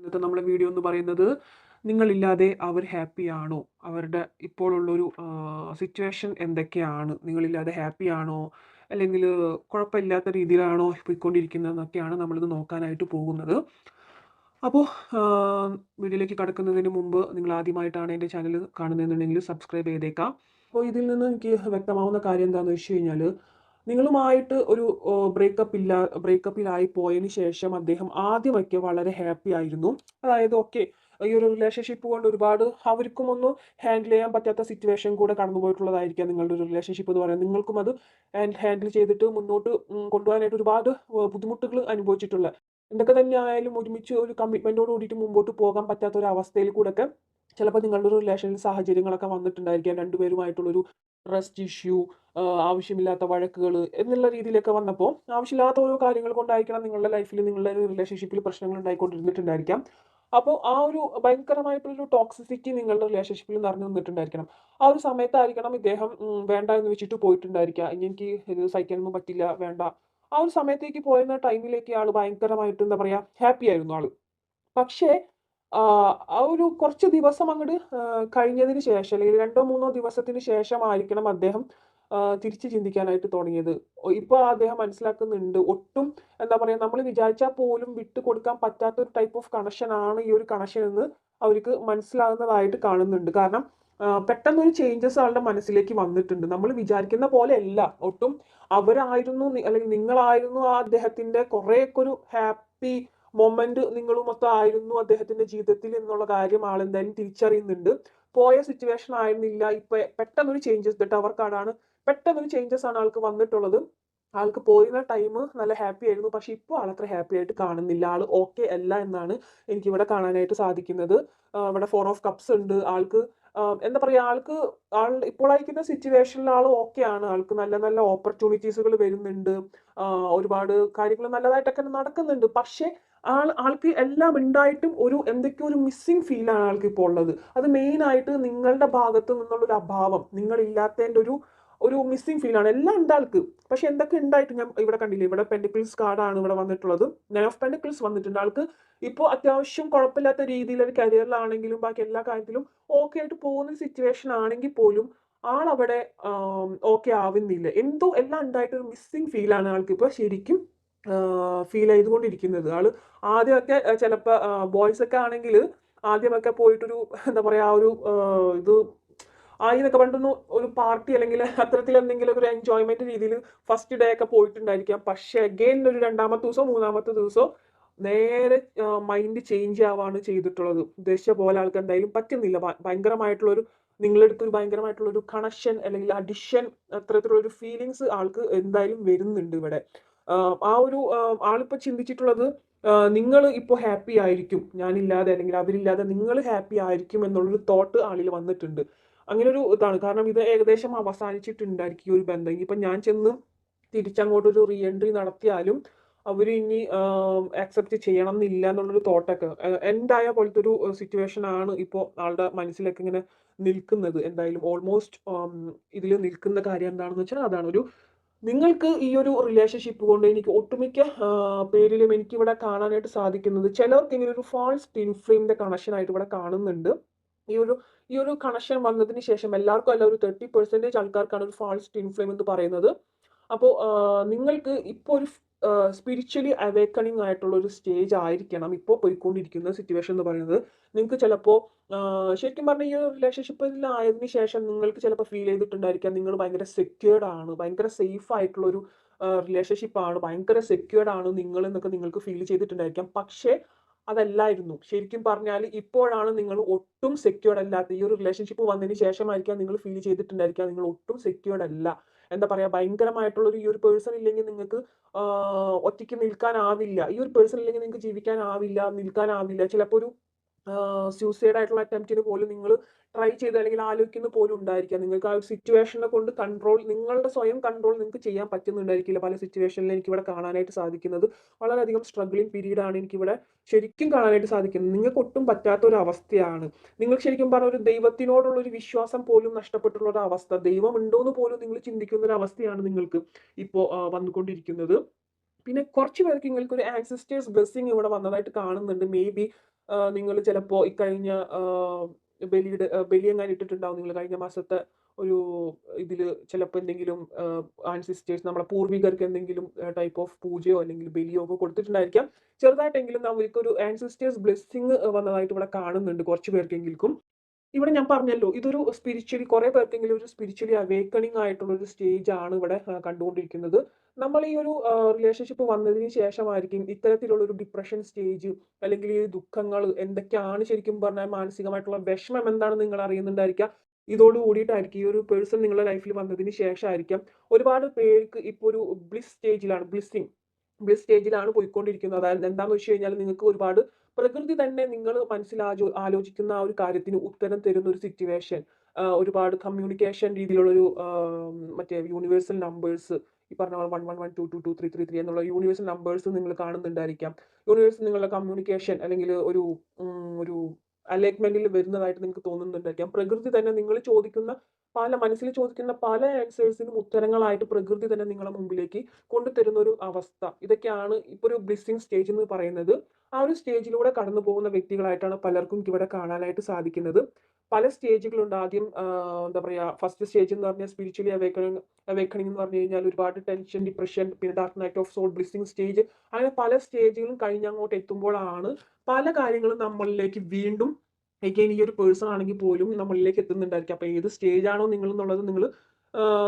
ഇന്നത്തെ നമ്മുടെ വീഡിയോ എന്ന് പറയുന്നത് നിങ്ങളില്ലാതെ അവർ ഹാപ്പിയാണോ? അവരുടെ ഇപ്പോഴുള്ളൊരു സിറ്റുവേഷൻ എന്തൊക്കെയാണ്? നിങ്ങളില്ലാതെ ഹാപ്പിയാണോ? അല്ലെങ്കിൽ കുഴപ്പമില്ലാത്ത രീതിയിലാണോ പോയിക്കൊണ്ടിരിക്കുന്നതെന്നൊക്കെയാണ് നമ്മളിന്ന് നോക്കാനായിട്ട് പോകുന്നത്. അപ്പോൾ വീഡിയോയിലേക്ക് കടക്കുന്നതിന് മുമ്പ് നിങ്ങൾ ആദ്യമായിട്ടാണ് എൻ്റെ ചാനൽ കാണുന്നതെന്നുണ്ടെങ്കിൽ സബ്സ്ക്രൈബ് ചെയ്തേക്കാം. അപ്പോൾ ഇതിൽ നിന്ന് എനിക്ക് വ്യക്തമാവുന്ന കാര്യം എന്താണെന്ന് വെച്ച് കഴിഞ്ഞാൽ നിങ്ങളുമായിട്ട് ഒരു ബ്രേക്കപ്പിലായി പോയതിന് ശേഷം അദ്ദേഹം ആദ്യമൊക്കെ വളരെ ഹാപ്പി ആയിരുന്നു. അതായത് ഓക്കെ, ഈ ഒരു റിലേഷൻഷിപ്പ് കൊണ്ട് ഒരുപാട് അവർക്കും ഒന്ന് ഹാൻഡിൽ ചെയ്യാൻ പറ്റാത്ത സിറ്റുവേഷൻ കൂടെ കടന്നു പോയിട്ടുള്ളതായിരിക്കാം നിങ്ങളുടെ ഒരു റിലേഷൻഷിപ്പ് എന്ന് പറയുന്നത്. നിങ്ങൾക്കും അത് ഹാൻഡിൽ ചെയ്തിട്ട് മുന്നോട്ട് കൊണ്ടുപോകാനായിട്ട് ഒരുപാട് ബുദ്ധിമുട്ടുകൾ അനുഭവിച്ചിട്ടുള്ള, എന്തൊക്കെ തന്നെ ആയാലും ഒരുമിച്ച് ഒരു കമ്മിറ്റ്മെന്റോട് കൂടിയിട്ട് മുമ്പോട്ട് പോകാൻ പറ്റാത്ത ഒരു അവസ്ഥയിൽ കൂടെ ഒക്കെ ചിലപ്പോൾ നിങ്ങളുടെ ഒരു റിലേഷനിൽ സാഹചര്യങ്ങളൊക്കെ വന്നിട്ടുണ്ടായിരിക്കാം. രണ്ടുപേരുമായിട്ടുള്ളൊരു ട്രസ്റ്റ് ഇഷ്യൂ, ആവശ്യമില്ലാത്ത വഴക്കുകൾ എന്നുള്ള രീതിയിലൊക്കെ വന്നപ്പോൾ ആവശ്യമില്ലാത്ത ഓരോ കാര്യങ്ങൾ കൊണ്ടായിരിക്കണം നിങ്ങളുടെ ലൈഫിൽ, നിങ്ങളുടെ ഒരു റിലേഷൻഷിപ്പിൽ പ്രശ്നങ്ങൾ ഉണ്ടായിക്കൊണ്ടിരുന്നിട്ടുണ്ടായിരിക്കാം. അപ്പോൾ ആ ഒരു ഭയങ്കരമായിട്ടുള്ളൊരു ടോക്സിസിറ്റി നിങ്ങളുടെ റിലേഷൻഷിപ്പിൽ നിറഞ്ഞു നിന്നിട്ടുണ്ടായിരിക്കണം. ആ ഒരു സമയത്തായിരിക്കണം ഇദ്ദേഹം വേണ്ട എന്ന് വെച്ചിട്ട് പോയിട്ടുണ്ടായിരിക്കുക. ഇനി എനിക്ക് ഇത് സഹിക്കാനൊന്നും പറ്റില്ല, വേണ്ട. ആ ഒരു സമയത്തേക്ക് പോയിരുന്ന ടൈമിലേക്ക് ആൾ ഭയങ്കരമായിട്ട് എന്താ പറയുക, ഹാപ്പി ആയിരുന്നു ആള്. പക്ഷേ ആ ഒരു കുറച്ച് ദിവസം അങ്ങട് കഴിഞ്ഞതിന് ശേഷം, അല്ലെങ്കിൽ 2 3 ദിവസത്തിന് ശേഷമായിരിക്കണം അദ്ദേഹം തിരിച്ച് ചിന്തിക്കാനായിട്ട് തുടങ്ങിയത്. ഇപ്പൊ അദ്ദേഹം മനസ്സിലാക്കുന്നുണ്ട്, ഒട്ടും എന്താ പറയാ, നമ്മൾ വിചാരിച്ചാൽ പോലും വിട്ടുകൊടുക്കാൻ പറ്റാത്ത ഒരു ടൈപ്പ് ഓഫ് കണക്ഷൻ ആണ് ഈ ഒരു കണക്ഷൻ എന്ന് അവർക്ക് മനസ്സിലാകുന്നതായിട്ട് കാണുന്നുണ്ട്. കാരണം പെട്ടെന്നൊരു ചേഞ്ചസ് ആളുടെ മനസ്സിലേക്ക് വന്നിട്ടുണ്ട്. നമ്മൾ വിചാരിക്കുന്ന പോലെയല്ല ഒട്ടും. അവരായിരുന്നു അല്ലെങ്കിൽ നിങ്ങളായിരുന്നു ആ അദ്ദേഹത്തിന്റെ കുറെയൊക്കെ ഒരു ഹാപ്പി മൊമെന്റ് നിങ്ങളുമൊത്ത് ആയിരുന്നു അദ്ദേഹത്തിന്റെ ജീവിതത്തിൽ എന്നുള്ള കാര്യം ആളെന്തായാലും തിരിച്ചറിയുന്നുണ്ട്. പോയ സിറ്റുവേഷൻ ആയിരുന്നില്ല. ഇപ്പൊ പെട്ടെന്നൊരു ചേഞ്ചസ്, ദ ടവർ കാർഡാണ്. പെട്ടെന്നൊരു ചേഞ്ചസ് ആണ് ആൾക്ക് വന്നിട്ടുള്ളത്. ആൾക്ക് പോയിരുന്ന ടൈം നല്ല ഹാപ്പി ആയിരുന്നു. പക്ഷെ ഇപ്പോൾ ആളത്ര ഹാപ്പി ആയിട്ട് കാണുന്നില്ല. ആള് ഓക്കെ അല്ല എന്നാണ് എനിക്കിവിടെ കാണാനായിട്ട് സാധിക്കുന്നത്. ഇവിടെ 4 ഓഫ് കപ്സ് ഉണ്ട്. ആൾക്ക് എന്താ പറയാ, ഇപ്പോൾ അയക്കുന്ന സിറ്റുവേഷനിൽ ആൾ ഓക്കെ ആണ്. ആൾക്ക് നല്ല നല്ല ഓപ്പർച്യൂണിറ്റീസുകൾ വരുന്നുണ്ട്. ഒരുപാട് കാര്യങ്ങൾ നല്ലതായിട്ടൊക്കെ നടക്കുന്നുണ്ട്. പക്ഷേ ആൾക്ക് എല്ലാം ഉണ്ടായിട്ടും എന്തൊക്കെയോ ഒരു മിസ്സിംഗ് ഫീലാണ് ആൾക്ക് ഇപ്പോൾ ഉള്ളത്. അത് മെയിൻ ആയിട്ട് നിങ്ങളുടെ ഭാഗത്ത് നിന്നുള്ള ഒരു അഭാവം, നിങ്ങളില്ലാത്തതിന്റെ ഒരു മിസ്സിംഗ് ഫീലാണ്. എല്ലാം ഉണ്ട് ആൾക്ക്. പക്ഷെ എന്തൊക്കെ ഉണ്ടായിട്ട് ഞാൻ ഇവിടെ കണ്ടില്ലേ, ഇവിടെ പെൻഡിക്കിൾസ് കാർഡാണ് ഇവിടെ വന്നിട്ടുള്ളത്. 9 ഓഫ് പെൻഡിക്കിൾസ് വന്നിട്ടുണ്ട്. ആൾക്ക് ഇപ്പോൾ അത്യാവശ്യം കുഴപ്പമില്ലാത്ത രീതിയിൽ ഒരു കരിയറിലാണെങ്കിലും ബാക്കി എല്ലാ കാര്യത്തിലും ഓക്കെ ആയിട്ട് പോകുന്ന സിറ്റുവേഷൻ ആണെങ്കിൽ പോലും ആളവിടെ ഓക്കെ ആവുന്നില്ല. എന്തോ എല്ലാം ഉണ്ടായിട്ട് ഒരു മിസ്സിംഗ് ഫീലാണ് ആൾക്ക് ഇപ്പോൾ ശരിക്കും ഫീൽ ചെയ്തുകൊണ്ടിരിക്കുന്നത്. ആദ്യമൊക്കെ ചിലപ്പോൾ ബോയ്സ് ഒക്കെ ആണെങ്കിൽ ആദ്യമൊക്കെ പോയിട്ടൊരു എന്താ പറയാ, ആ ഒരു ഇത് എന്നൊക്കെ പറഞ്ഞിട്ടൊന്ന് ഒരു പാർട്ടി അല്ലെങ്കിൽ അത്തരത്തിൽ എന്തെങ്കിലും ഒരു എൻജോയ്മെന്റ് രീതിയിൽ ഫസ്റ്റ് ഡേ ഒക്കെ പോയിട്ടുണ്ടായിരിക്കാം. പക്ഷെ അഗെയിൻ ഒരു രണ്ടാമത്തെ ദിവസം മൂന്നാമത്തെ ദിവസം നേരെ മൈൻഡ് ചേഞ്ച് ആവാണ് ചെയ്തിട്ടുള്ളത്. ഉദ്ദേശിച്ച പോലെ ആൾക്ക് എന്തായാലും പറ്റുന്നില്ല. ഭയങ്കരമായിട്ടുള്ള ഒരു നിങ്ങളുടെ അടുത്ത് ഒരു ഭയങ്കരമായിട്ടുള്ള ഒരു കണക്ഷൻ അല്ലെങ്കിൽ അഡിഷൻ, അത്തരത്തിലുള്ള ഒരു ഫീലിങ്സ് ആൾക്ക് എന്തായാലും വരുന്നുണ്ട് ഇവിടെ. ആളിപ്പോ ചിന്തിച്ചിട്ടുള്ളത്, നിങ്ങൾ ഇപ്പോൾ ഹാപ്പി ആയിരിക്കും ഞാനില്ലാതെ, അല്ലെങ്കിൽ അവരില്ലാതെ നിങ്ങൾ ഹാപ്പി ആയിരിക്കും എന്നുള്ളൊരു തോട്ട് ആളിൽ വന്നിട്ടുണ്ട്. അങ്ങനെ ഒരു ഇതാണ്. കാരണം ഇത് ഏകദേശം അവസാനിച്ചിട്ടുണ്ടായിരിക്കും ഈ ഒരു ബന്ധം. ഇനിയിപ്പോൾ ഞാൻ ചെന്ന് തിരിച്ചങ്ങോട്ടൊരു റീ എൻട്രി നടത്തിയാലും അവർ ഇനി ആക്സെപ്റ്റ് ചെയ്യണം എന്നില്ല എന്നുള്ളൊരു തോട്ടൊക്കെ എൻഡായ പോലത്തെ ഒരു സിറ്റുവേഷൻ ആണ് ഇപ്പോൾ ആളുടെ മനസ്സിലൊക്കെ ഇങ്ങനെ നിൽക്കുന്നത്. എന്തായാലും ഓൾമോസ്റ്റ് ഇതിൽ നിൽക്കുന്ന കാര്യം എന്താണെന്ന് വെച്ചാൽ അതാണ്. നിങ്ങൾക്ക് ഈ ഒരു റിലേഷൻഷിപ്പ് കൊണ്ട് എനിക്ക് ഒട്ടുമിക്ക പേരിലും എനിക്കിവിടെ കാണാനായിട്ട് സാധിക്കുന്നത്, ചിലർക്ക് ഇങ്ങനെ ഒരു ഫാൾസ് ട്വിൻ ഫ്ലെയിമിന്റെ കണക്ഷൻ ആയിട്ട് ഇവിടെ കാണുന്നുണ്ട്. ഈ ഒരു ഈ ഒരു കണക്ഷൻ വന്നതിന് ശേഷം എല്ലാവർക്കും അല്ല, ഒരു 30% ആൾക്കാർക്കാണ് ഒരു ഫാൾസ് ട്വിൻ ഫ്ലെയിം എന്ന് പറയുന്നത്. അപ്പോൾ നിങ്ങൾക്ക് ഇപ്പോൾ ഒരു സ്പിരിച്വലി അവേക്കണിങ് ആയിട്ടുള്ള ഒരു സ്റ്റേജ് ആയിരിക്കണം ഇപ്പോൾ പോയിക്കൊണ്ടിരിക്കുന്ന സിറ്റുവേഷൻ എന്ന് പറയുന്നത്. നിങ്ങൾക്ക് ചിലപ്പോൾ ശരിക്കും പറഞ്ഞാൽ ഈ ഒരു റിലേഷൻഷിപ്പിലായതിനു ശേഷം നിങ്ങൾക്ക് ചിലപ്പോൾ ഫീൽ ചെയ്തിട്ടുണ്ടായിരിക്കാം, നിങ്ങൾ ഭയങ്കര സെക്യൂർഡ് ആണ്, ഭയങ്കര സേഫ് ആയിട്ടുള്ള ഒരു റിലേഷൻഷിപ്പ് ആണ്, ഭയങ്കര സെക്യൂർഡ് ആണ് നിങ്ങൾ എന്നൊക്കെ നിങ്ങൾക്ക് ഫീൽ ചെയ്തിട്ടുണ്ടായിരിക്കാം. പക്ഷേ അതല്ലായിരുന്നു. ശരിക്കും പറഞ്ഞാൽ ഇപ്പോഴാണ് നിങ്ങൾ ഒട്ടും സെക്യൂർഡ് അല്ലാത്ത, ഈ ഒരു റിലേഷൻഷിപ്പ് വന്നതിന് ശേഷമായിരിക്കാം നിങ്ങൾ ഫീൽ ചെയ്തിട്ടുണ്ടായിരിക്കാം നിങ്ങൾ ഒട്ടും സെക്യൂർഡ് അല്ല. എന്താ പറയാ, ഭയങ്കരമായിട്ടുള്ളൊരു ഈ ഒരു പേഴ്സൺ ഇല്ലെങ്കിൽ നിങ്ങൾക്ക് ഒറ്റയ്ക്ക് നിൽക്കാനാവില്ല. ഈ ഒരു പേഴ്സൺ ഇല്ലെങ്കിൽ നിങ്ങൾക്ക് ജീവിക്കാനാവില്ല, നിൽക്കാനാവില്ല. ചിലപ്പോൾ ഒരു സൂസൈഡ് ആയിട്ടുള്ള അറ്റംപ്റ്റിന് പോലും നിങ്ങൾ ട്രൈ ചെയ്ത് അല്ലെങ്കിൽ ആലോചിക്കുന്ന പോലും ഉണ്ടായിരിക്കാം. നിങ്ങൾക്ക് ആ ഒരു സിറ്റുവേഷനെ കൊണ്ട് നിങ്ങളുടെ സ്വയം കൺട്രോൾ നിങ്ങൾക്ക് ചെയ്യാൻ പറ്റുന്നുണ്ടായിരിക്കില്ല. പല സിറ്റുവേഷനിലും എനിക്കിവിടെ കാണാനായിട്ട് സാധിക്കുന്നത് വളരെയധികം സ്ട്രഗ്ലിംഗ് പീരീഡ് ആണ് എനിക്കിവിടെ ശരിക്കും കാണാനായിട്ട് സാധിക്കുന്നത്. നിങ്ങൾക്ക് ഒട്ടും പറ്റാത്ത ഒരു അവസ്ഥയാണ്. നിങ്ങൾക്ക് ശരിക്കും പറഞ്ഞ ഒരു ദൈവത്തിനോടുള്ള ഒരു വിശ്വാസം പോലും നഷ്ടപ്പെട്ടുള്ള ഒരു അവസ്ഥ, ദൈവം ഉണ്ടോന്ന് പോലും നിങ്ങൾ ചിന്തിക്കുന്ന ഒരു അവസ്ഥയാണ് നിങ്ങൾക്ക് ഇപ്പോൾ വന്നുകൊണ്ടിരിക്കുന്നത്. പിന്നെ കുറച്ച് പേർക്ക് നിങ്ങൾക്ക് ഒരു ആൻസിസ്റ്റേഴ്സ് ബ്ലെസ്സിങ് ഇവിടെ വന്നതായിട്ട് കാണുന്നുണ്ട്. മേ ബി നിങ്ങൾ ചിലപ്പോൾ ഇക്കഴിഞ്ഞ ബലി എങ്ങാനും ഇട്ടിട്ടുണ്ടാവും നിങ്ങൾ കഴിഞ്ഞ മാസത്തെ ഒരു ഇതിൽ. ചിലപ്പോൾ എന്തെങ്കിലും ആൻസിസ്റ്റേഴ്സ് നമ്മളെ പൂർവികർക്ക് എന്തെങ്കിലും ടൈപ്പ് ഓഫ് പൂജയോ അല്ലെങ്കിൽ ബലിയോ ഒക്കെ കൊടുത്തിട്ടുണ്ടായിരിക്കാം. ചെറുതായിട്ടെങ്കിലും നമുക്കൊരു ആൻസിസ്റ്റേഴ്സ് ബ്ലെസ്സിങ് വന്നതായിട്ട് ഇവിടെ കാണുന്നുണ്ട് കുറച്ച് പേർക്കെങ്കിലും. ഇവിടെ ഞാൻ പറഞ്ഞല്ലോ, ഇതൊരു സ്പിരിച്വലി കുറെ പേർക്കെങ്കിലും ഒരു സ്പിരിച്വലി അവേക്കണിംഗ് ആയിട്ടുള്ള ഒരു സ്റ്റേജ് ആണ് ഇവിടെ കണ്ടുകൊണ്ടിരിക്കുന്നത്. നമ്മൾ ഈ ഒരു റിലേഷൻഷിപ്പ് വന്നതിന് ശേഷമായിരിക്കും ഇത്തരത്തിലുള്ള ഒരു ഡിപ്രഷൻ സ്റ്റേജ് അല്ലെങ്കിൽ ഈ ദുഃഖങ്ങൾ എന്തൊക്കെയാണ് ശരിക്കും പറഞ്ഞാൽ മാനസികമായിട്ടുള്ള വിഷമം എന്താണെന്ന് നിങ്ങൾ അറിയുന്നുണ്ടായിരിക്കാം. ഇതോട് കൂടിയിട്ടായിരിക്കും ഈ ഒരു പേഴ്സൺ നിങ്ങളുടെ ലൈഫിൽ വന്നതിന് ശേഷമായിരിക്കാം ഒരുപാട് പേർക്ക് ഇപ്പോൾ ഒരു ബ്ലിസ് സ്റ്റേജിലാണ് പോയിക്കൊണ്ടിരിക്കുന്നത്. അതായത് എന്താണെന്ന് വെച്ച് കഴിഞ്ഞാൽ നിങ്ങൾക്ക് ഒരുപാട് പ്രകൃതി തന്നെ നിങ്ങൾ ആലോചിക്കുന്ന ആ ഒരു കാര്യത്തിന് ഉത്തരം തരുന്ന ഒരു സിറ്റുവേഷൻ, ഒരുപാട് കമ്മ്യൂണിക്കേഷൻ രീതിയിലുള്ളൊരു മറ്റേ യൂണിവേഴ്സൽ നമ്പേഴ്സ്, ഈ പറഞ്ഞ പോലെ 1112223333 എന്നുള്ള യൂണിവേഴ്സൽ നമ്പേഴ്സ് നിങ്ങൾ കാണുന്നുണ്ടായിരിക്കാം. യൂണിവേഴ്സ് നിങ്ങളുടെ കമ്മ്യൂണിക്കേഷൻ അല്ലെങ്കിൽ ഒരു അലൈൻമെന്റിൽ വരുന്നതായിട്ട് നിങ്ങൾക്ക് തോന്നുന്നുണ്ടായിരിക്കാം. പ്രകൃതി തന്നെ നിങ്ങൾ ചോദിക്കുന്ന മനസ്സിൽ ചോദിക്കുന്ന പല ആൻസേഴ്സിനും ഉത്തരങ്ങളായിട്ട് പ്രകൃതി തന്നെ നിങ്ങളുടെ മുമ്പിലേക്ക് കൊണ്ടുതരുന്ന ഒരു അവസ്ഥ. ഇതൊക്കെയാണ് ഇപ്പോൾ ഒരു ബ്ലിസ്സിംഗ് സ്റ്റേജ് എന്ന് പറയുന്നത്. ആ ഒരു സ്റ്റേജിലൂടെ കടന്നു പോകുന്ന വ്യക്തികളായിട്ടാണ് പലർക്കും ഇവിടെ കാണാനായിട്ട് സാധിക്കുന്നത്. പല സ്റ്റേജുകളുണ്ട്. ആദ്യം എന്താ പറയുക, ഫസ്റ്റ് സ്റ്റേജ് എന്ന് പറഞ്ഞാൽ സ്പിരിച്വലി അവേക്കണിംഗ് എന്ന് പറഞ്ഞു കഴിഞ്ഞാൽ ഒരുപാട് ടെൻഷൻ, ഡിപ്രഷൻ, പിന്നെ dark night of soul, blessing stage, അങ്ങനെ പല സ്റ്റേജുകളും കഴിഞ്ഞങ്ങോട്ട് എത്തുമ്പോഴാണ് പല കാര്യങ്ങളും നമ്മളിലേക്ക് വീണ്ടും എഗെയിൻ ഈ ഒരു പേഴ്സൺ ആണെങ്കിൽ പോലും നമ്മളിലേക്ക് എത്തുന്നുണ്ടായിരിക്കും. അപ്പോൾ ഏത് സ്റ്റേജ് ആണോ നിങ്ങൾ എന്നുള്ളത്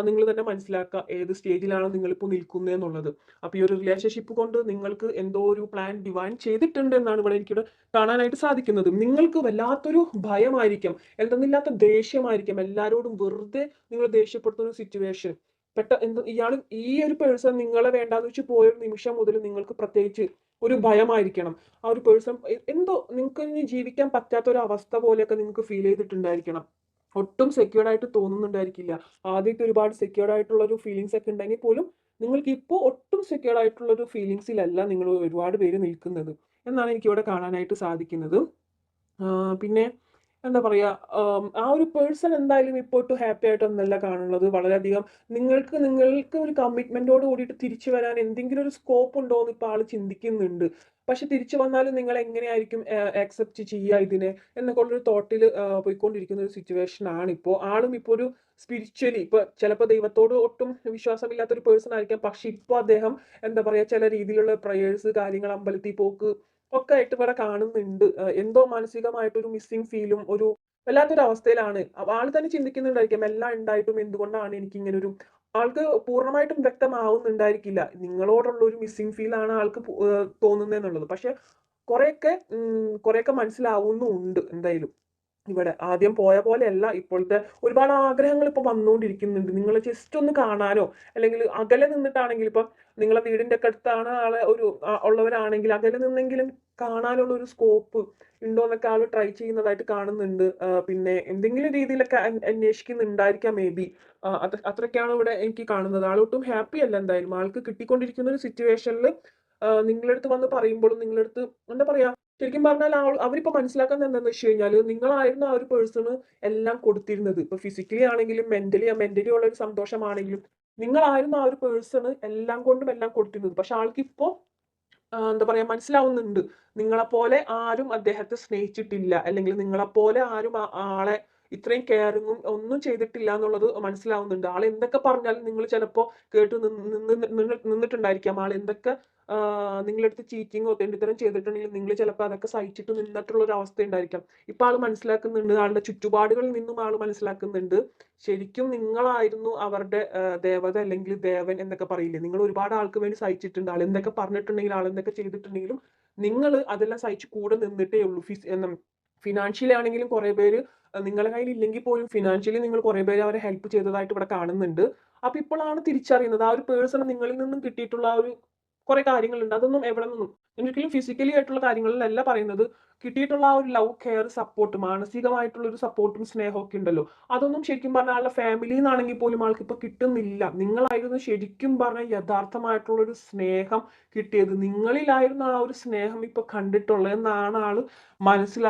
നിങ്ങൾ തന്നെ മനസ്സിലാക്കുക, ഏത് സ്റ്റേജിലാണോ നിങ്ങളിപ്പോൾ നിൽക്കുന്നത് എന്നുള്ളത്. അപ്പോൾ ഈ ഒരു റിലേഷൻഷിപ്പ് കൊണ്ട് നിങ്ങൾക്ക് എന്തോ ഒരു പ്ലാൻ ഡിവൈൻ ചെയ്തിട്ടുണ്ട് എന്നാണ് ഇവിടെ എനിക്കിവിടെ കാണാനായിട്ട് സാധിക്കുന്നത്. നിങ്ങൾക്ക് വല്ലാത്തൊരു ഭയമായിരിക്കും, എന്തെന്നില്ലാത്ത ദേഷ്യമായിരിക്കും, എല്ലാവരോടും വെറുതെ നിങ്ങൾ ദേഷ്യപ്പെടുത്തുന്ന ഒരു സിറ്റുവേഷൻ. ഈ ഒരു പേഴ്സൺ നിങ്ങളെ വേണ്ടാന്ന് വെച്ച് പോയ ഒരു നിമിഷം മുതൽ നിങ്ങൾക്ക് പ്രത്യേകിച്ച് ഒരു ഭയമായിരിക്കണം. ആ ഒരു പേഴ്സൺ എന്തോ നിങ്ങൾക്ക് ഇനി ജീവിക്കാൻ പറ്റാത്ത ഒരു അവസ്ഥ പോലെയൊക്കെ നിങ്ങൾക്ക് ഫീൽ ചെയ്തിട്ടുണ്ടായിരിക്കണം. ഒട്ടും സെക്യൂർഡ് ആയിട്ട് തോന്നുന്നുണ്ടായിരിക്കില്ല. ആദ്യമൊക്കെ ഒരുപാട് സെക്യൂർഡ് ആയിട്ടുള്ള ഒരു ഫീലിങ്സ് ഒക്കെ ഉണ്ടെങ്കിൽ പോലും നിങ്ങൾക്ക് ഇപ്പോൾ ഒട്ടും സെക്യൂർഡ് ആയിട്ടുള്ള ഒരു ഫീലിങ്സിലല്ല നിങ്ങൾ ഒരുപാട് പേര് നിൽക്കുന്നത് എന്നാണ് എനിക്കിവിടെ കാണാനായിട്ട് സാധിക്കുന്നത്. പിന്നെ എന്താ പറയാ, ആ ഒരു പേഴ്സൺ എന്തായാലും ഇപ്പോൾ ഒട്ടും ഹാപ്പി ആയിട്ടൊന്നല്ല കാണുന്നത്. വളരെയധികം നിങ്ങൾക്ക് ഒരു കമ്മിറ്റ്മെന്റോട് കൂടിയിട്ട് തിരിച്ചു വരാൻ എന്തെങ്കിലും ഒരു സ്കോപ്പ് ഉണ്ടോ എന്ന് ഇപ്പോൾ ആള് ചിന്തിക്കുന്നുണ്ട്. പക്ഷെ തിരിച്ചു വന്നാലും നിങ്ങൾ എങ്ങനെയായിരിക്കും ആക്സെപ്റ്റ് ചെയ്യുക ഇതിനെ എന്നൊക്കെ ഉള്ളൊരു തോട്ടിൽ പോയിക്കൊണ്ടിരിക്കുന്ന ഒരു സിറ്റുവേഷൻ ആണ് ഇപ്പോൾ. ആളും ഇപ്പോൾ ഒരു സ്പിരിച്വലി ഇപ്പൊ ചിലപ്പോൾ ദൈവത്തോട് ഒട്ടും വിശ്വാസമില്ലാത്ത ഒരു പേഴ്സൺ ആയിരിക്കാം. പക്ഷെ ഇപ്പോൾ അദ്ദേഹം എന്താ പറയാ, ചില രീതിയിലുള്ള പ്രയേഴ്സ്, കാര്യങ്ങൾ, അമ്പലത്തിൽ പോക്ക് ഒക്കെ ആയിട്ട് ഇവിടെ കാണുന്നുണ്ട്. എന്തോ മാനസികമായിട്ടൊരു മിസ്സിംഗ് ഫീലും ഒരു വല്ലാത്തൊരു അവസ്ഥയിലാണ്. ആള് തന്നെ ചിന്തിക്കുന്നുണ്ടായിരിക്കും, എല്ലാം ഉണ്ടായിട്ടും എന്തുകൊണ്ടാണ് എനിക്ക് ഇങ്ങനെ ഒരു, ആൾക്ക് പൂർണ്ണമായിട്ടും വ്യക്തമാവുന്നുണ്ടായിരിക്കില്ല നിങ്ങളോടുള്ള ഒരു മിസ്സിംഗ് ഫീൽ ആണ് ആൾക്ക് തോന്നുന്നതെന്നുള്ളത്. പക്ഷെ കുറെയൊക്കെ മനസ്സിലാവുന്നുണ്ട് എന്തായാലും. ഇവിടെ ആദ്യം പോയ പോലെയല്ല ഇപ്പോഴത്തെ ഒരുപാട് ആഗ്രഹങ്ങൾ ഇപ്പൊ വന്നുകൊണ്ടിരിക്കുന്നുണ്ട്. നിങ്ങൾ ജസ്റ്റ് ഒന്ന് കാണാനോ അല്ലെങ്കിൽ അകലെ നിന്നിട്ടാണെങ്കിൽ ഇപ്പൊ നിങ്ങളെ വീടിന്റെ ഒക്കെ അടുത്താണ് ഉള്ളവരാണെങ്കിൽ അകലെ നിന്നെങ്കിലും കാണാനുള്ള ഒരു സ്കോപ്പ് ഉണ്ടോ എന്നൊക്കെ ആള് ട്രൈ ചെയ്യുന്നതായിട്ട് കാണുന്നുണ്ട്. പിന്നെ എന്തെങ്കിലും രീതിയിലൊക്കെ അന്വേഷിക്കുന്നുണ്ടായിരിക്കാം മേ ബി. അത്രയൊക്കെയാണ് ഇവിടെ എനിക്ക് കാണുന്നത്. ആളൊട്ടും ഹാപ്പി അല്ല എന്തായാലും. ആൾക്ക് കിട്ടിക്കൊണ്ടിരിക്കുന്ന ഒരു സിറ്റുവേഷനിൽ നിങ്ങളടുത്ത് വന്ന് പറയുമ്പോഴും നിങ്ങളടുത്ത് എന്താ പറയാ, ശരിക്കും പറഞ്ഞാൽ അവരിപ്പോ മനസ്സിലാക്കുന്നത് എന്താണെന്ന് വെച്ച് കഴിഞ്ഞാല് നിങ്ങളായിരുന്നു ആ ഒരു പേഴ്സണ് എല്ലാം കൊടുത്തിരുന്നത്. ഇപ്പൊ ഫിസിക്കലി ആണെങ്കിലും മെന്റലി ഉള്ള ഒരു സന്തോഷമാണെങ്കിലും നിങ്ങളായിരുന്നു ആ ഒരു പേഴ്സണ് എല്ലാം കൊണ്ടും എല്ലാം കൊടുത്തിരുന്നത്. പക്ഷെ ആൾക്കിപ്പോ എന്താ പറയാ, മനസ്സിലാവുന്നുണ്ട് നിങ്ങളെപ്പോലെ ആരും അദ്ദേഹത്തെ സ്നേഹിച്ചിട്ടില്ല, അല്ലെങ്കിൽ നിങ്ങളെപ്പോലെ ആരും ആളെ ഇത്രയും കെയറിങ്ങും ഒന്നും ചെയ്തിട്ടില്ല എന്നുള്ളത് മനസ്സിലാവുന്നുണ്ട്. ആൾ എന്തൊക്കെ പറഞ്ഞാലും നിങ്ങൾ ചിലപ്പോ കേട്ട് നിന്നിട്ടുണ്ടായിരിക്കാം. ആൾ എന്തൊക്കെ നിങ്ങളടുത്ത് ചീറ്റിങ്ങോ തെണ്ടിത്തരം ചെയ്തിട്ടുണ്ടെങ്കിൽ നിങ്ങൾ ചിലപ്പോൾ അതൊക്കെ സഹിച്ചിട്ട് നിന്നിട്ടുള്ള ഒരു അവസ്ഥ ഉണ്ടായിരിക്കാം. ഇപ്പൊ ആൾ മനസ്സിലാക്കുന്നുണ്ട്, ആളുടെ ചുറ്റുപാടുകളിൽ നിന്നും ആൾ മനസ്സിലാക്കുന്നുണ്ട് ശരിക്കും നിങ്ങളായിരുന്നു അവരുടെ ദേവത അല്ലെങ്കിൽ ദേവൻ എന്നൊക്കെ പറയില്ലേ. നിങ്ങൾ ഒരുപാട് ആൾക്ക് വേണ്ടി സഹിച്ചിട്ടുണ്ട്. ആൾ എന്തൊക്കെ പറഞ്ഞിട്ടുണ്ടെങ്കിലും ആൾ എന്തൊക്കെ ചെയ്തിട്ടുണ്ടെങ്കിലും നിങ്ങൾ അതെല്ലാം സഹിച്ച് കൂടെ നിന്നിട്ടേ ഉള്ളൂ. ഫിനാൻഷ്യലി ആണെങ്കിലും കുറെ പേര് നിങ്ങളുടെ കയ്യിൽ ഇല്ലെങ്കിൽ പോലും ഫിനാൻഷ്യലി നിങ്ങൾ കുറെ പേര് അവരെ ഹെൽപ്പ് ചെയ്തതായിട്ട് ഇവിടെ കാണുന്നുണ്ട്. അപ്പൊ ഇപ്പോഴാണ് തിരിച്ചറിയുന്നത് ആ ഒരു പേഴ്സൺ നിങ്ങളിൽ നിന്നും കിട്ടിയിട്ടുള്ള ആ ഒരു കുറെ കാര്യങ്ങളുണ്ട്. അതൊന്നും എവിടെ നിന്നും ഒരിക്കലും ഫിസിക്കലി ആയിട്ടുള്ള കാര്യങ്ങളിലല്ല പറയുന്നത്. കിട്ടിയിട്ടുള്ള ആ ഒരു ലവ്, കെയർ, സപ്പോർട്ട്, മാനസികമായിട്ടുള്ള ഒരു സപ്പോർട്ടും സ്നേഹവും ഒക്കെ ഉണ്ടല്ലോ, അതൊന്നും ശരിക്കും പറഞ്ഞാൽ ആളുടെ ഫാമിലിയിൽ നിന്നാണെങ്കിൽ പോലും ആൾക്ക് ഇപ്പൊ കിട്ടുന്നില്ല. നിങ്ങളായിരുന്നു ശരിക്കും പറഞ്ഞാൽ യഥാർത്ഥമായിട്ടുള്ള ഒരു സ്നേഹം കിട്ടിയത്. നിങ്ങളിലായിരുന്നു ആ ഒരു സ്നേഹം ഇപ്പൊ കണ്ടിട്ടുള്ളത് എന്നാണ് ആള് മനസ്സിലാക്കുന്നത്.